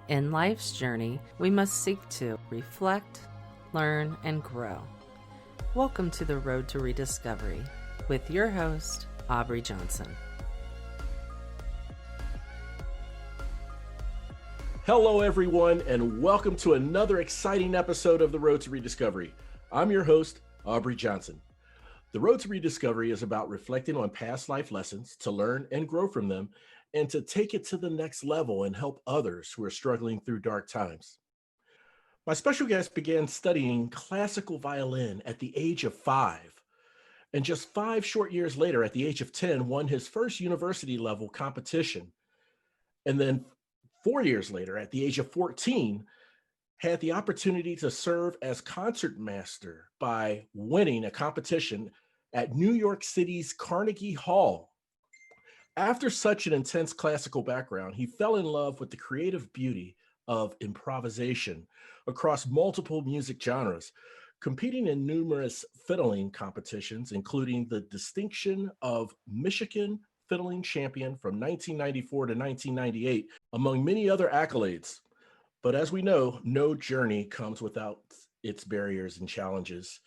In life's journey, we must seek to reflect, learn, and grow. Welcome to the Road to Rediscovery with your host, Aubrey Johnson. Hello, everyone, and welcome to another exciting episode of the Road to Rediscovery. I'm your host, Aubrey Johnson. The Road to Rediscovery is about reflecting on past life lessons to learn and grow from them and to take it to the next level and help others who are struggling through dark times. My special guest began studying classical violin at the age of 5, and just 5 short years later, at the age of 10, won his first university level competition. And then 4 years later, at the age of 14, had the opportunity to serve as concertmaster by winning a competition at New York City's Carnegie Hall. After such an intense classical background, he fell in love with the creative beauty of improvisation across multiple music genres, competing in numerous fiddling competitions, including the distinction of Michigan Fiddling Champion from 1994 to 1998, among many other accolades. But as we know, no journey comes without its barriers and challenges.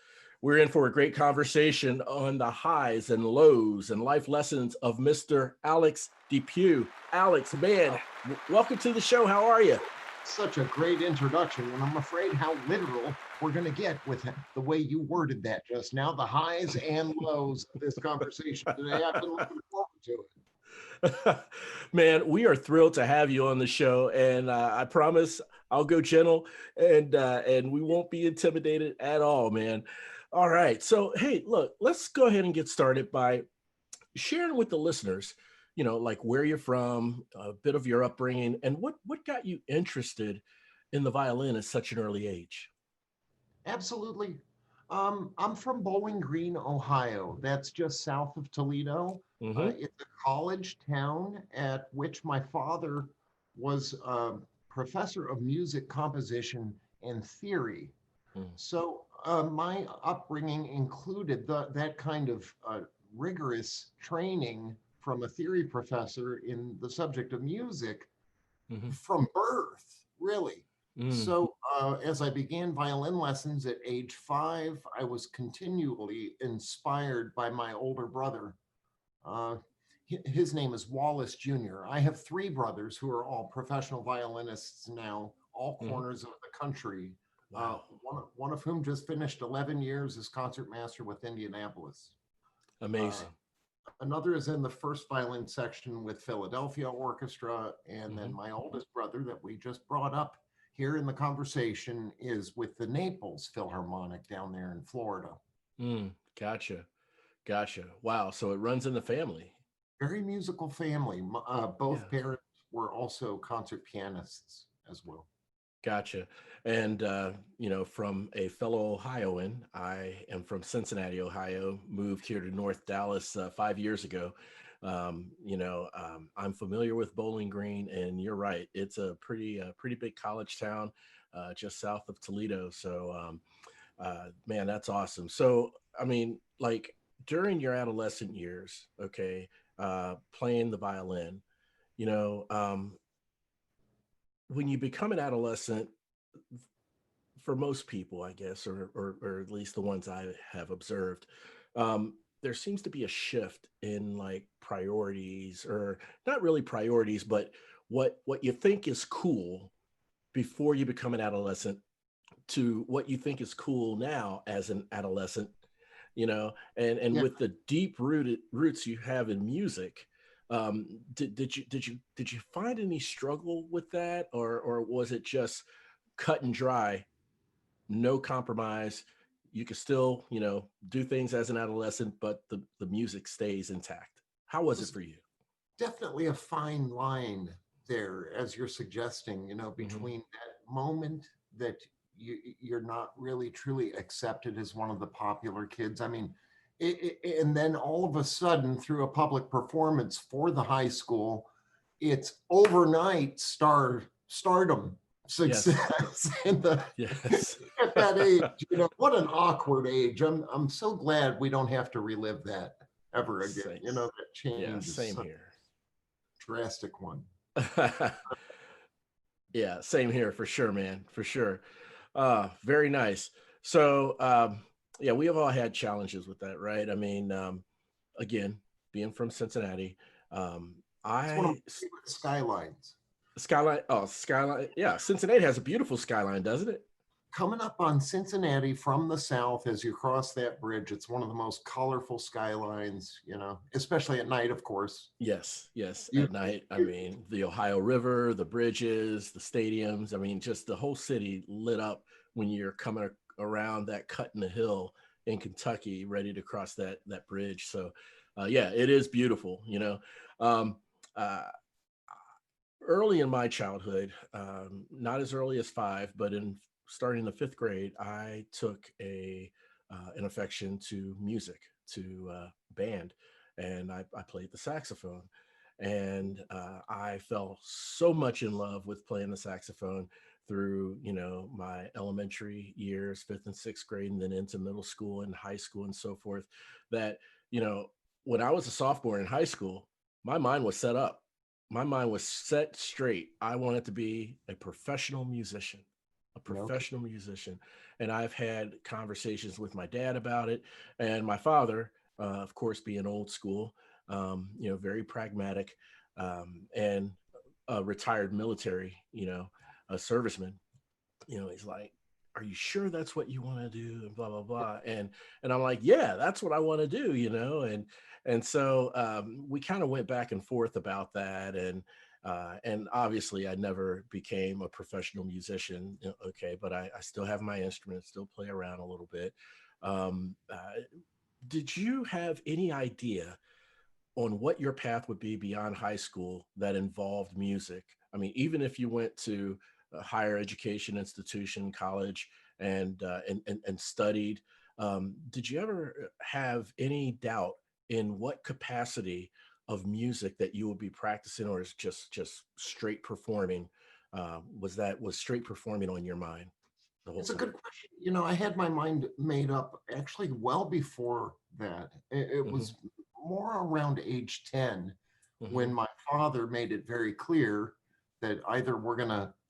We're in for a great conversation on the highs and lows and life lessons of Mr. Alex DePue. Alex, man, welcome to the show. How are you? Such a great introduction, and I'm afraid how literal we're going to get with the way you worded that just now, the highs and lows of this conversation today. I've been looking forward to it. Man, we are thrilled to have you on the show, and I promise I'll go gentle and we won't be intimidated at all, man. All right, so hey, look, let's go ahead and get started by sharing with the listeners, like where you're from, a bit of your upbringing, and what got you interested in the violin at such an early age. Absolutely. I'm from Bowling Green, Ohio. That's just south of Toledo. Mm-hmm. It's a college town at which my father was a professor of music composition and theory. So my upbringing included that kind of rigorous training from a theory professor in the subject of music from birth, really. So as I began violin lessons at age 5, I was continually inspired by my older brother. His name is Wallace Jr. I have 3 brothers who are all professional violinists now, all corners of the country. Wow. One of whom just finished 11 years as concertmaster with Indianapolis. Amazing. Another is in the first violin section with Philadelphia Orchestra. And then my oldest brother that we just brought up here in the conversation is with the Naples Philharmonic down there in Florida. Gotcha. Wow. So it runs in the family. Very musical family. Both parents were also concert pianists as well. Gotcha. And, from a fellow Ohioan, I am from Cincinnati, Ohio, moved here to North Dallas 5 years ago. I'm familiar with Bowling Green, and you're right. It's a pretty big college town just south of Toledo. So, man, that's awesome. So, I mean, like during your adolescent years, okay, playing the violin, when you become an adolescent, for most people, I guess, or at least the ones I have observed, there seems to be a shift in like priorities, or not really priorities, but what you think is cool before you become an adolescent to what you think is cool now as an adolescent, and with the deep roots you have in music. Did you find any struggle with that, or was it just cut and dry, no compromise? You could still, do things as an adolescent, but the music stays intact. How was it for you? Definitely a fine line there, as you're suggesting, between that moment that you're not really truly accepted as one of the popular kids. I mean, and then all of a sudden, through a public performance for the high school, it's overnight stardom success. And at that age, what an awkward age. I'm so glad we don't have to relive that ever again. That change is same such here. a drastic one. Yeah, same here for sure, man, for sure. Very nice. So, yeah, we have all had challenges with that, right? I mean, again, being from Cincinnati, um, It's one of I my favorite skylines. skyline. Oh, skyline. Yeah, Cincinnati has a beautiful skyline, doesn't it? Coming up on Cincinnati from the south as you cross that bridge, it's one of the most colorful skylines, especially at night, of course. Yes, yes. At Beautiful. night, I mean, the Ohio River, the bridges, the stadiums. I mean, just the whole city lit up when you're coming around that cut in the hill in Kentucky, ready to cross that bridge. So, yeah, it is beautiful. Um, uh, Early in my childhood, not as early as 5, but in starting the 5th grade, I took a an affection to music, to band, and I played the saxophone. And I fell so much in love with playing the saxophone through, my elementary years, 5th and 6th grade, and then into middle school and high school and so forth. That you know, when I was a sophomore in high school, my mind was set up, my mind was set straight. I wanted to be a professional musician, a Okay. professional musician. And I've had conversations with my dad about it, and my father, of course, being old school, very pragmatic, and a retired military, a serviceman. He's like, "Are you sure that's what you want to do?" And blah blah blah. And I'm like, "Yeah, that's what I want to do," And so we kind of went back and forth about that, and obviously I never became a professional musician. Okay, but I still have my instrument, still play around a little bit. Did you have any idea on what your path would be beyond high school that involved music? I mean, even if you went to a higher education institution, college, and studied, did you ever have any doubt in what capacity of music that you would be practicing, or is just straight performing? Was straight performing on your mind the whole It's a time? good question. I had my mind made up actually well before that. It Hmm. was more around age 10 Hmm. when my father made it very clear that either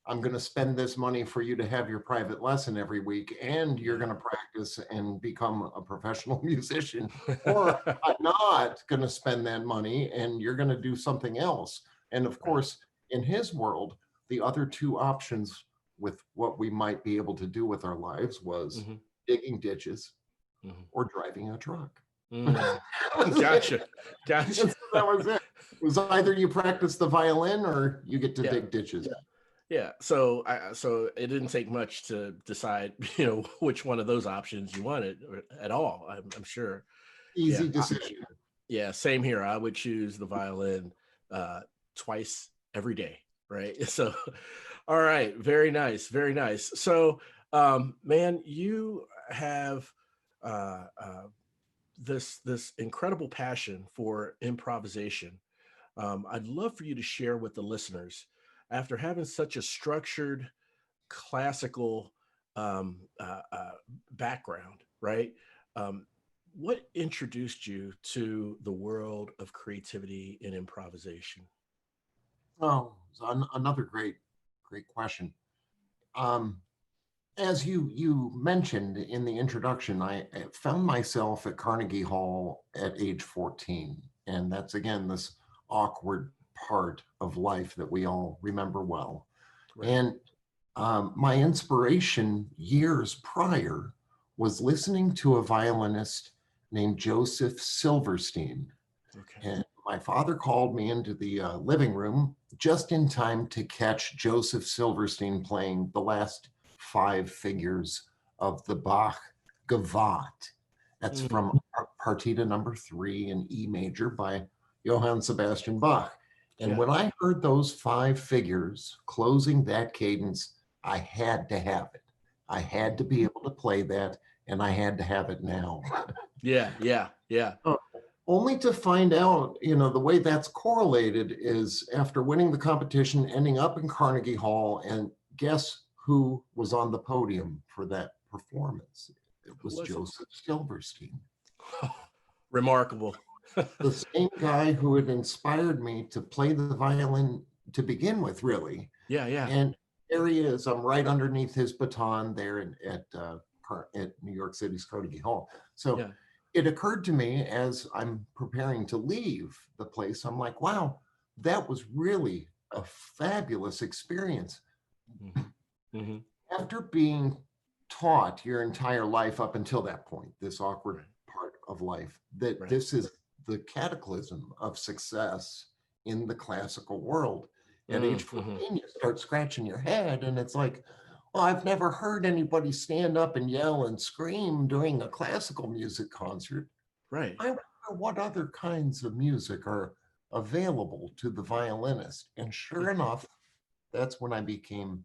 I'm gonna spend this money for you to have your private lesson every week, and you're Yeah. gonna practice and become a professional musician, or I'm not gonna spend that money and you're gonna do something else. And of Right. course, in his world, the other two options with what we might be able to do with our lives was Hmm. digging ditches Hmm. or driving a truck. Mm. That was it. Gotcha. Gotcha. And so that was it. It was either you practice the violin or you get to Yeah. dig ditches. Yeah. So it didn't take much to decide, which one of those options you wanted at all. I'm sure. Yeah. Easy decision. Yeah. Same here. I would choose the violin uh, twice every day. Right. So, all right. Very nice. Very nice. So, man, you have uh, this incredible passion for improvisation. I'd love for you to share with the listeners, after having such a structured classical background, right? Um, what introduced you to the world of creativity and improvisation? Oh, so another great question. Um, as you mentioned in the introduction, I found myself at Carnegie Hall at age 14. And that's again this awkward part of life that we all remember well. Right. And my inspiration years prior was listening to a violinist named Joseph Silverstein. Okay. And my father called me into the living room just in time to catch Joseph Silverstein playing the last five figures of the Bach Gavotte. That's Mm, from Partita number 3 in E major by Johann Sebastian Bach. And yeah. when I heard those five figures closing that cadence, I had to have it. I had to be able to play that, and I had to have it now. Yeah. Yeah. Yeah. Only to find out, the way that's correlated is after winning the competition, ending up in Carnegie Hall, and guess who was on the podium for that performance? It Who was was it? Joseph Silverstein, Remarkable. the same guy who had inspired me to play the violin to begin with, really. Yeah. Yeah. And area is I'm right underneath his baton there at New York City's Carnegie Hall. So Yeah. it occurred to me as I'm preparing to leave the place, I'm like, wow, that was really a fabulous experience. Mm-hmm. After being taught your entire life up until that point, this awkward Right. part of life, that Right. this is the cataclysm of success in the classical world. At age Mm-hmm. 14, you start scratching your head, and it's like, well, I've never heard anybody stand up and yell and scream during a classical music concert. Right. I wonder what other kinds of music are available to the violinist. And sure enough, that's when I became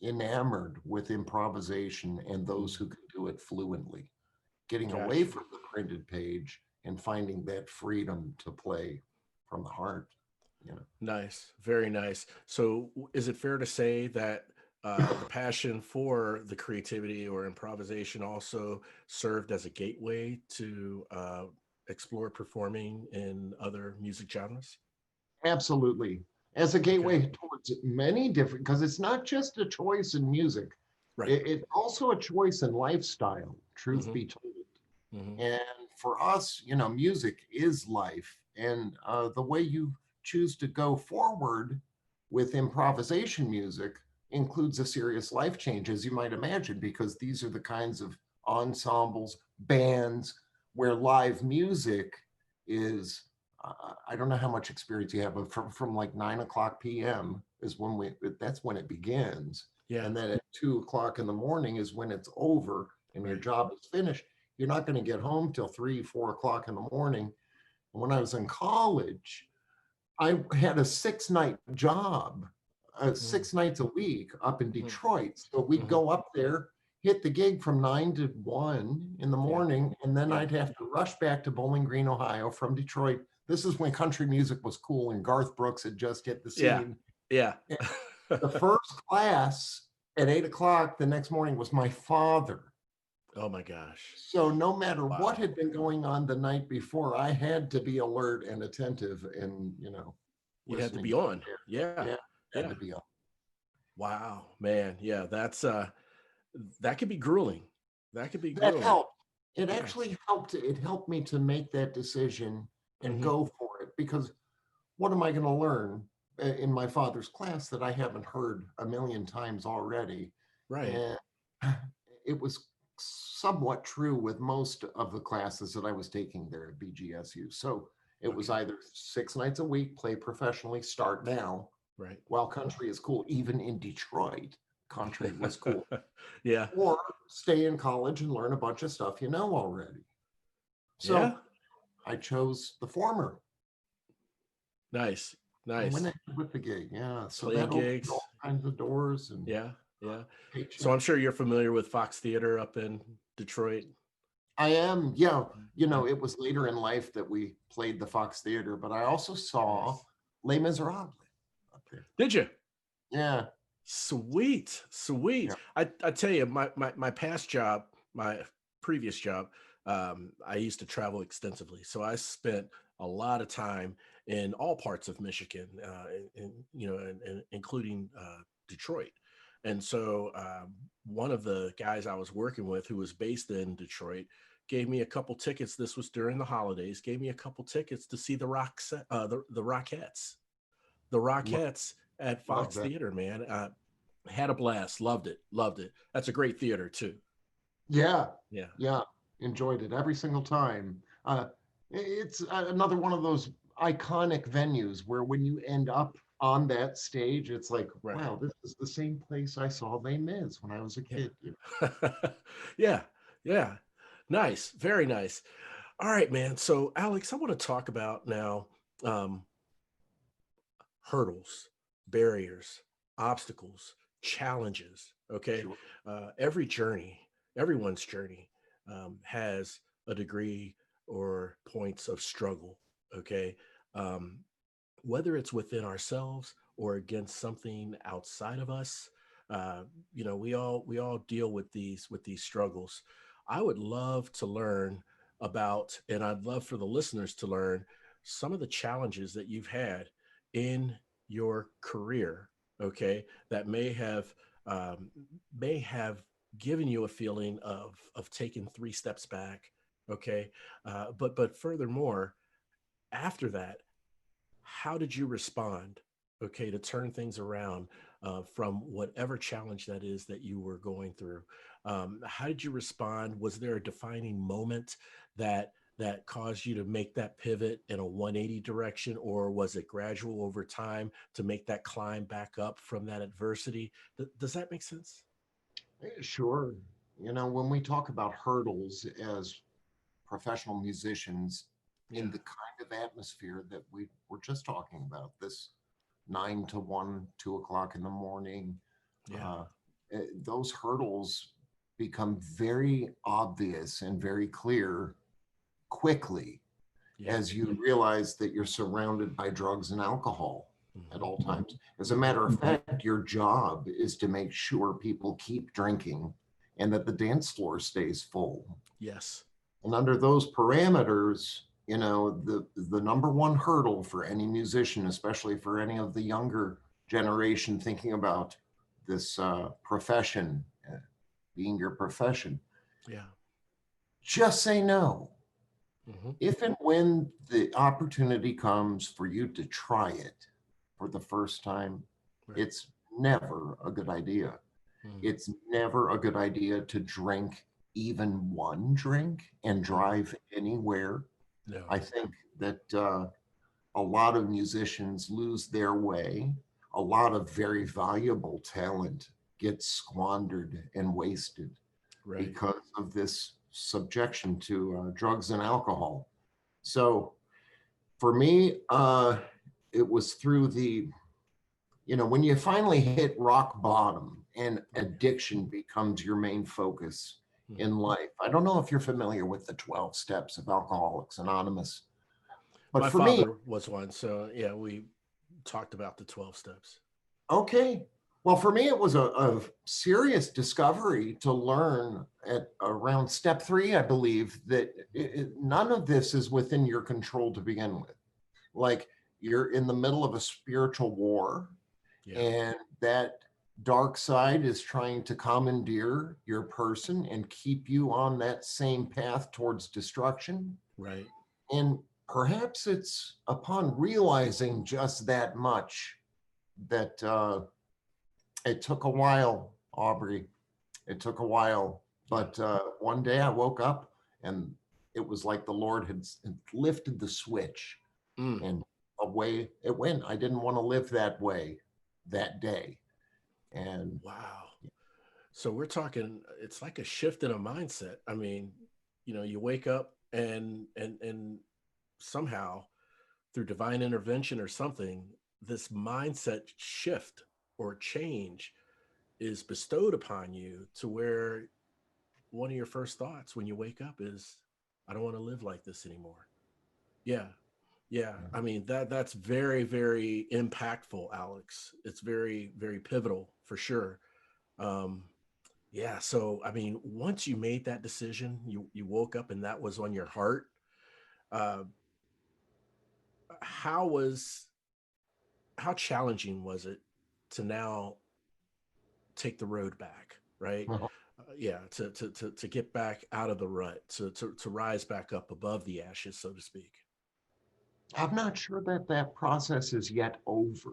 enamored with improvisation and those who can do it fluently, getting away Gotcha. from the printed page and finding that freedom to play from the heart. You know, Nice. Very nice. So is it fair to say that the passion for the creativity or improvisation also served as a gateway to explore performing in other music genres? absolutely. As a Okay. gateway towards many different, because it's not just a choice in music, Right. it's also a choice in lifestyle, truth Mm-hmm. be told. Mm-hmm. And for us, music is life. And the way you choose to go forward with improvisation music includes a serious life change, as you might imagine, because these are the kinds of ensembles, bands where live music is. I don't know how much experience you have, but from like 9 o'clock p.m. is that's when it begins. Yeah. And then at 2 o'clock in the morning is when it's over and your Right. job is finished. You're not going to get home till 3, 4 o'clock in the morning. When I was in college, I had a 6 night job, Mm-hmm. 6 nights a week up in Mm-hmm. Detroit. So we'd Mm-hmm. go up there, hit the gig from 9 to 1 in the Yeah. morning, and then Yeah. I'd have to rush back to Bowling Green, Ohio from Detroit. This is when country music was cool and Garth Brooks had just hit the Yeah. scene. Yeah. And the first class at 8 o'clock the next morning was my father. Oh my gosh. So no matter what Wow. had been going on the night before, I had to be alert and attentive and, You had to listening be to on. it. Yeah. Yeah, had Yeah. to be on. Wow, man. Yeah, that could be grueling. That could be That grueling. helped. It Yeah. actually helped. It helped me to make that decision and Hmm. go for it because what am I going to learn in my father's class that I haven't heard a million times already? Right. And it was somewhat true with most of the classes that I was taking there at BGSU. So it was Okay. either 6 nights a week, play professionally, start now, Right. while country is cool. Even in Detroit, country was cool. Yeah. Or stay in college and learn a bunch of stuff you know already. Yeah. So I chose the former Nice. and went Nice. ahead with the gig. Yeah. So Playing that opened all gigs. kinds of doors and Yeah. Yeah. So I'm paycheck. sure you're familiar with Fox Theater up in Detroit. I am, yeah. Yeah. It was later in life that we played the Fox Theater, but I also saw Nice. Les Miserables up there. Did you? Yeah, Sweet. yeah. Sweet. I tell you, my past job, my previous job, I used to travel extensively. So I spent a lot of time in all parts of Michigan, and including Detroit. And so one of the guys I was working with, who was based in Detroit, gave me a couple tickets. This was during the holidays. Gave me a couple tickets to see the Rockettes, the Love, Rockettes at love Fox that. Theater. Man, had a blast. Loved it. Loved it. That's a great theater too. Yeah, Yeah. yeah. Enjoyed it every single time. It's another one of those iconic venues where when you end up on that stage, it's like, Right. wow, this is the same place I saw Les Mis when I was a kid. Yeah. Yeah. Yeah. Nice. Very nice. All right, man. So, Alex, I want to talk about now um, hurdles, barriers, obstacles, challenges. Okay. Sure. Every journey, everyone's journey has a degree or points of struggle. Okay. Um, whether it's within ourselves or against something outside of us, uh, we all deal with these struggles. I would love to learn about, and I'd love for the listeners to learn some of the challenges that you've had in your career okay, that um, may have given you a feeling of taking three steps back, okay, but furthermore, after that, how did you respond, okay, to turn things around from whatever challenge that is that you were going through? How did you respond? Was there a defining moment that caused you to make that pivot in a 180 direction, or was it gradual over time to make that climb back up from that adversity? Does that make sense? Sure. When we talk about hurdles as professional musicians in Yeah, the kind of atmosphere that we were just talking about, this 9 to 1, 2 o'clock in the morning, yeah, uh, those hurdles become very obvious and very clear quickly yeah. as you realize that you're surrounded by drugs and alcohol at Hmm. all times. As a Hmm. matter of fact, your job is to make sure people keep drinking and that the dance floor stays full. Yes. And under those parameters, the number one hurdle for any musician, especially for any of the younger generation thinking about this profession, being your profession, Yeah. just say no. Hmm. If and when the opportunity comes for you to try it for the first time, Right. it's never a good idea. Mm. It's never a good idea to drink even one drink and No. drive anywhere. I No. think that a lot of musicians lose their way. A lot of very valuable talent gets squandered and wasted Right. because of this subjection to drugs and alcohol. So for me, it was through when you finally hit rock bottom and addiction becomes your main focus Mhm. in life. I don't know if you're familiar with the 12 steps of Alcoholics Anonymous, but My for me, father was one, so yeah, we talked about the 12 steps. okay. Well, for me, it was a serious discovery to learn at around step 3, I believe, that none of this is within your control to begin with. Like you're in the middle of a spiritual war, Yeah, and that dark side is trying to commandeer your person and keep you on that same path towards destruction. right. And perhaps it's upon realizing just that much that it took a while, Aubrey. It took a while. Yeah. But one day I woke up and it was like the Lord had lifted the switch Mm. and away it went. I didn't want to live that way that day. And Wow. So we're talking, it's like a shift in a mindset. I mean, you wake up and somehow through divine intervention or something, this mindset shift or change is bestowed upon you to where one of your first thoughts when you wake up is, I don't want to live like this anymore. Yeah. Yeah. I mean, that's very, very impactful, Alex. It's very, very pivotal for sure. Um, yeah. So, I mean, once you made that decision, you woke up and that was on your heart. Uh, how was, how challenging was it to now take the road back? Right. Yeah. To get back out of the rut, to rise back up above the ashes, so to speak. I'm not sure that that process is yet over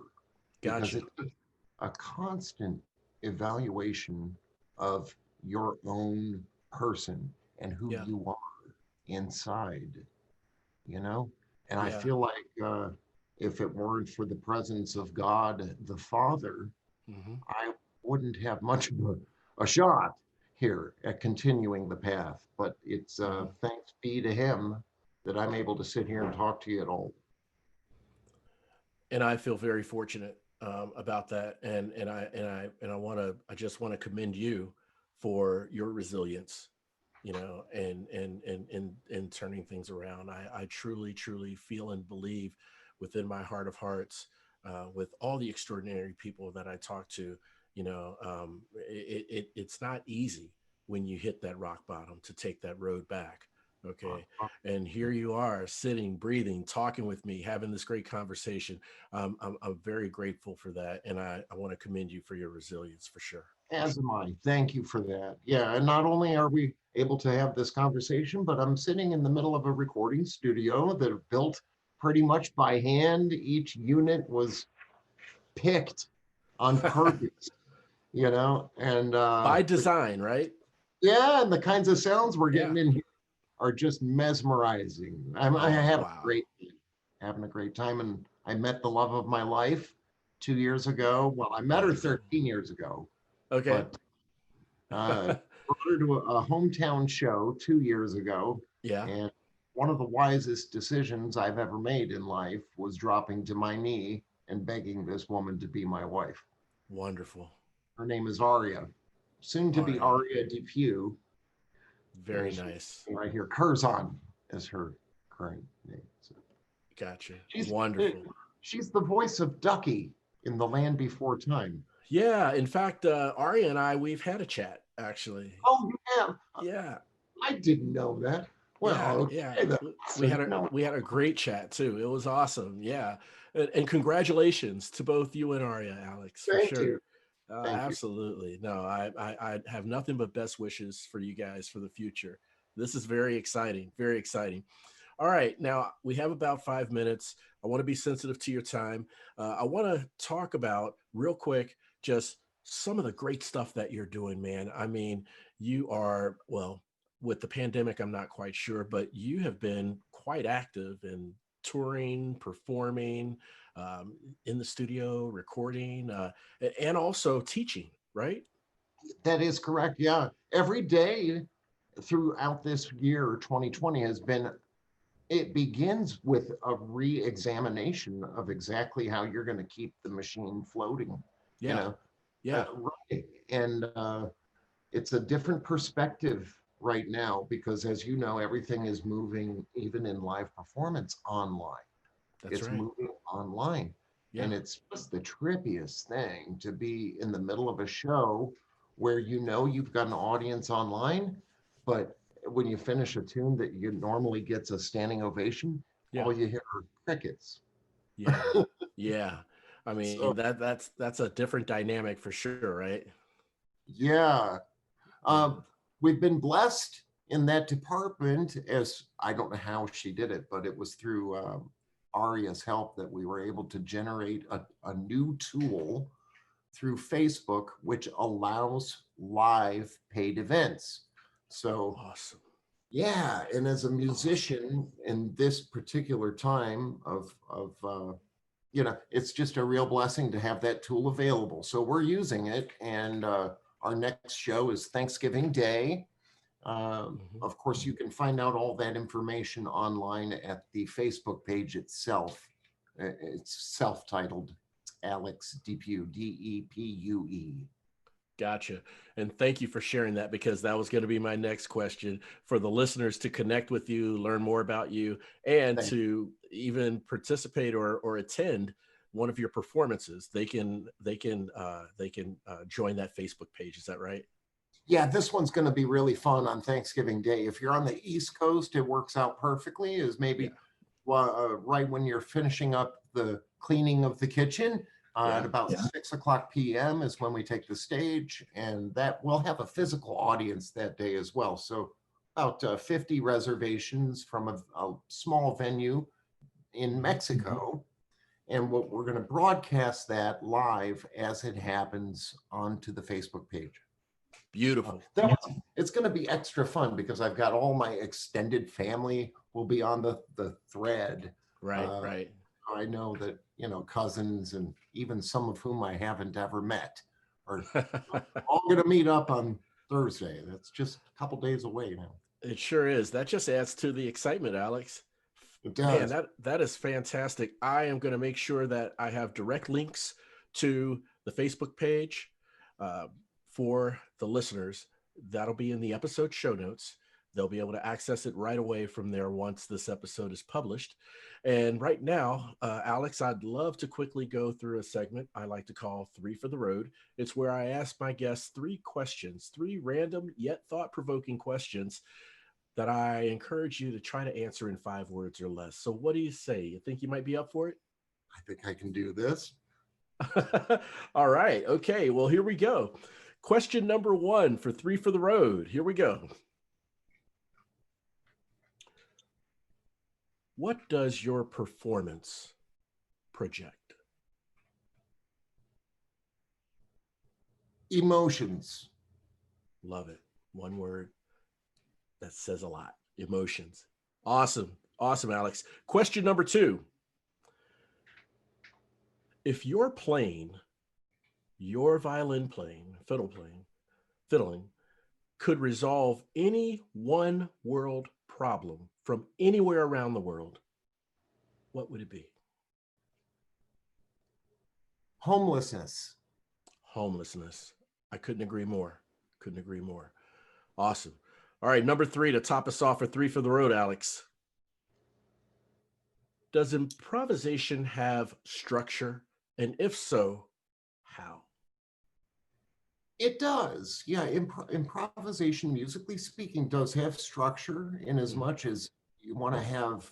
because Gotcha. it's a constant evaluation of your own person and who Yeah. you are inside, you know? And I Yeah. feel like if it weren't for the presence of God the Father, Hmm. I wouldn't have much of a shot here at continuing the path. But it's Hmm. thanks be to Him that I'm able to sit here and talk to you at all. And I feel very fortunate about that. And I just want to commend you for your resilience, and turning things around. I truly, truly feel and believe within my heart of hearts, with all the extraordinary people that I talk to, it's not easy when you hit that rock bottom to take that road back. Okay. And here you are sitting, breathing, talking with me, having this great conversation. I'm very grateful for that. And I want to commend you for your resilience for sure. As am I. Thank you for that. Yeah, and not only are we able to have this conversation, but I'm sitting in the middle of a recording studio that are built pretty much by hand. Each unit was picked on purpose, and By design, right? yeah, and the kinds of sounds we're Yeah. getting in here are just mesmerizing. I Oh, have wow. having a great time, and I met the love of my life 2 years ago. Well, I met her Nice. 13 years ago, Okay. but brought her to a hometown show 2 years ago, Yeah. and one of the wisest decisions I've ever made in life was dropping to my knee and begging this woman to be my wife. Wonderful. Her name is Aria, soon to be Aria. Aria DePue. Very nice. Right here, Curzon is her current name. So Gotcha. she's Wonderful. she's the voice of Ducky in The Land Before Time. Yeah. In fact, Aria and we've had a chat actually. Oh, you have? Yeah. I didn't know that. Yeah. Well, Yeah. okay, then. We had a great chat too. It was awesome. Yeah. And congratulations to both you and Aria, Alex, for Thank sure. you. Thank you. Absolutely. No, I have nothing but best wishes for you guys for the future. This is very exciting. Very exciting. All right. Now we have about 5 minutes. I want to be sensitive to your time. I want to talk about real quick just some of the great stuff that you're doing, man. I mean, you are, well, with the pandemic, I'm not quite sure, but you have been quite active in touring, performing, in the studio, recording, and also teaching, right? That is correct. Yeah. Every day throughout this year, 2020 has been, it begins with a re-examination of exactly how you're going to keep the machine floating, you Yeah. know, Yeah. right. And it's a different perspective right now because, as you know, everything is moving, even in live performance, online. That's It's right. moving online. Yeah. And it's just the trippiest thing to be in the middle of a show where you've got an audience online, but when you finish a tune that you normally gets a standing ovation, Yeah. all you hear are crickets. Yeah. Yeah. I mean, So, that's a different dynamic for sure, right? yeah, Yeah. um, we've been blessed in that department. As I don't know how she did it, but it was through Aria's help that we were able to generate a new tool through Facebook, which allows live paid events. So, Awesome. yeah, and as a Awesome. musician in this particular time it's just a real blessing to have that tool available. So we're using it, and our next show is Thanksgiving Day. Mhm. Of course, you can find out all that information online at the Facebook page itself. It's self-titled. It's Alex DePue, DEPUE. Gotcha. And thank you for sharing that because that was going to be my next question for the listeners to connect with you, learn more about you, and Thank to even participate or attend one of your performances. They can join that Facebook page. Is that right? Yeah, this one's going to be really fun on Thanksgiving Day. If you're on the East Coast, it works out perfectly. Is Yeah. maybe right when you're finishing up the cleaning of the kitchen. At Yeah. about 6 o'clock p.m. is when we take the stage, and that we'll have a physical audience that day as well. So about 50 reservations from a small venue in Mhm. Mexico. And what we're going to broadcast that live as it happens onto the Facebook page. Beautiful. It's going to be extra fun because I've got all my extended family will be on the thread. Right. Uh, Right. I know that, cousins and even some of whom I haven't ever met are all going to meet up on Thursday. That's just a couple days away now. It sure is. That just adds to the excitement, Alex. It Man, does. that is fantastic. I am going to make sure that I have direct links to the Facebook page uh, for the listeners. That'll be in the episode show notes. They'll be able to access it right away from there once this episode is published. And right now, Alex, I'd love to quickly go through a segment I like to call Three for the Road. It's where I ask my guests three questions, three random yet thought provoking questions that I encourage you to try to answer in 5 words or less. So what do you say? You think you might be up for it? I think I can do this. All right. Okay. Well, here we go. Question number 1 for 3 for the road. Here we go. What does your performance project? Emotions. Love it. One word that says a lot. Emotions. Awesome. Awesome, Alex. Question number 2. If you're playing, your violin playing, fiddling, could resolve any one world problem from anywhere around the world, what would it be? Homelessness. Homelessness. I couldn't agree more. Couldn't agree more. Awesome. All right, number 3 to top us off for 3 for the road, Alex. Does improvisation have structure? And if so, how? It does. Yeah, improvisation, musically speaking, does have structure in as much as you want to have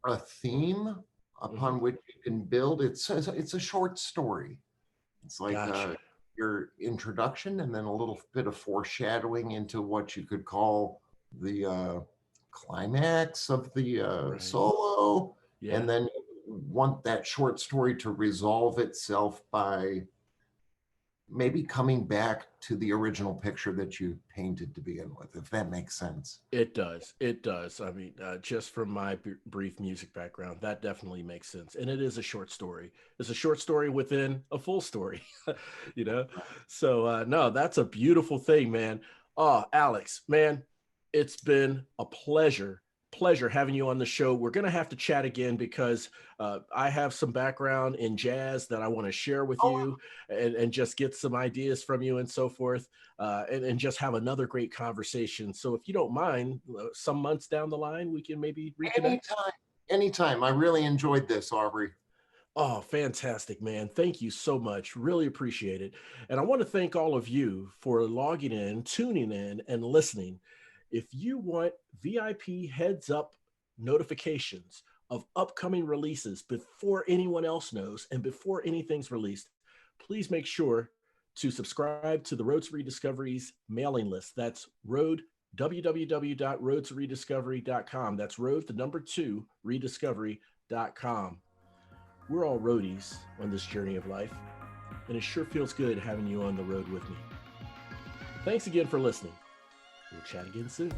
a theme upon which you can build. It's a short story. It's like Gotcha. your introduction and then a little bit of foreshadowing into what you could call the climax of the solo. Yeah. And then you want that short story to resolve itself by maybe coming back to the original picture that you painted to begin with, if that makes sense. It does. It does. I mean, just from my brief music background, that definitely makes sense. And it is a short story. It's a short story within a full story, you know? So, no, that's a beautiful thing, man. Oh, Alex, man, it's been a pleasure having you on the show. We're going to have to chat again because I have some background in jazz that I want to share with you and just get some ideas from you and so forth, and just have another great conversation. So if you don't mind, some months down the line, we can maybe reconnect. Anytime. I really enjoyed this, Aubrey. Oh, fantastic, man. Thank you so much. Really appreciate it. And I want to thank all of you for logging in, tuning in, and listening. If you want VIP heads up notifications of upcoming releases before anyone else knows and before anything's released, please make sure to subscribe to the Road to Rediscovery's mailing list. That's www.roadtorediscovery.com. That's road, the number 2, rediscovery.com. We're all roadies on this journey of life, and it sure feels good having you on the road with me. Thanks again for listening. We'll chat again soon.